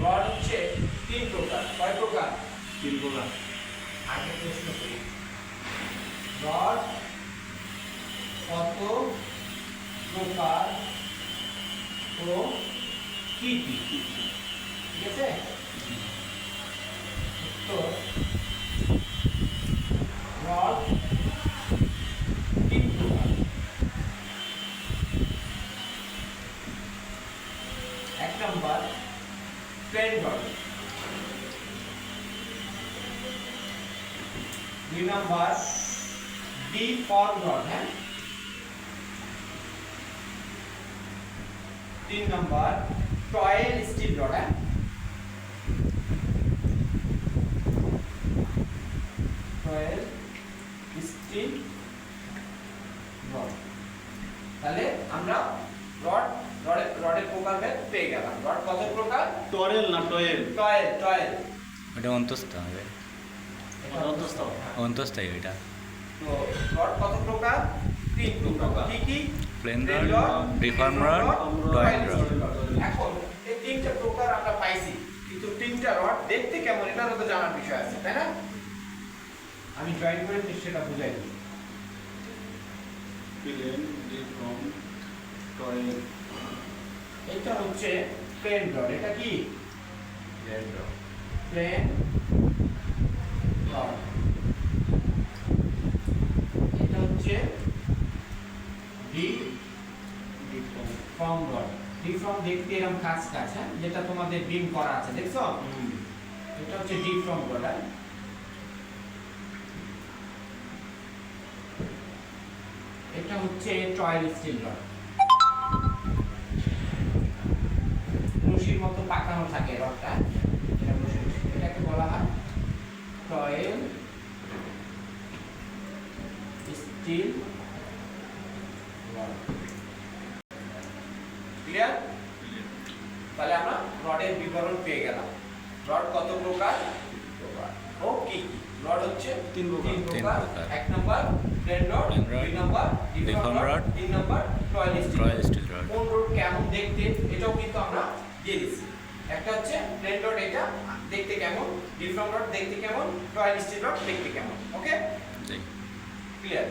Rod হচ্ছে তিন প্রকার। কয় প্রকার? তিন প্রকার। আগে প্রশ্ন করি, রড কত প্রকার ও কি কি? ঠিক আছে, উত্তর রড তিন প্রকার। এক নম্বর প্লেন রড, দুই নম্বর ডিফর্ম রড, হ্যাঁ, তিন নম্বর টয়েল স্টিল রড, হ্যাঁ, টয়েল স্টিল রড। তাহলে আমরা রডের প্রকারভেদ পেয়ে গেলাম। রড কত প্রকার? টরেল না টয়েল? Toil, toil. ওটা অন্তস্থ হবে, অন্তস্থ। অন্তস্থায়ী ওইটা। তো রড কত প্রকার? তিন প্রকার। কি কি? প্লেন রড, ডিফর্ম রড, টয়েল রড। এখন এই তিনটা প্রকার আমরা পাইছি, কিন্তু তিনটা রড দেখতে কেমন এটারও তো জানার বিষয় আছে, তাই না? আমি জয়েন করে সেটা বুঝাই দিই। প্লেন, ডিফর্ম, টয়েল। এটা হচ্ছে প্লেন রড। এটা কি? Plain rod. Plain rod. এটা হচ্ছে ডিফর্ম রড। ডিফর্ম দেখতে এরকম কাজ কাজ, হ্যাঁ, যেটা তোমাদের বিম করা আছে, দেখছো? এটা হচ্ছে ডিফর্ম রড। এটা হচ্ছে টয়েল স্টিল রড। রশির মতো পাকানো থাকে রডটা, এটা রশি। এটাকে বলা হয় টয়েল স্টিল রড। ক্লিয়ার? তাহলে আমরা রডের বিবরণ পেয়ে গেলাম। রড কত প্রকার ও কি কি? রড হচ্ছে তিন প্রকার। প্রকার। এক নম্বর প্লেন রড, Plain rod, দুই নম্বর ডিফর্ম deform রড, rod, তিন নম্বর টয়েল টয়েল স্টিল স্টিল রড। কোন রড কেমন দেখতে এটাও কিন্তু আমরা দিয়ে দিচ্ছি। একটা হচ্ছে প্লেন রড, এটা দেখতে কেমন, ডিফর্ম রড দেখতে কেমন, টয়েল স্টিল রড দেখতে কেমন। ওকে, জি। ক্লিয়ার?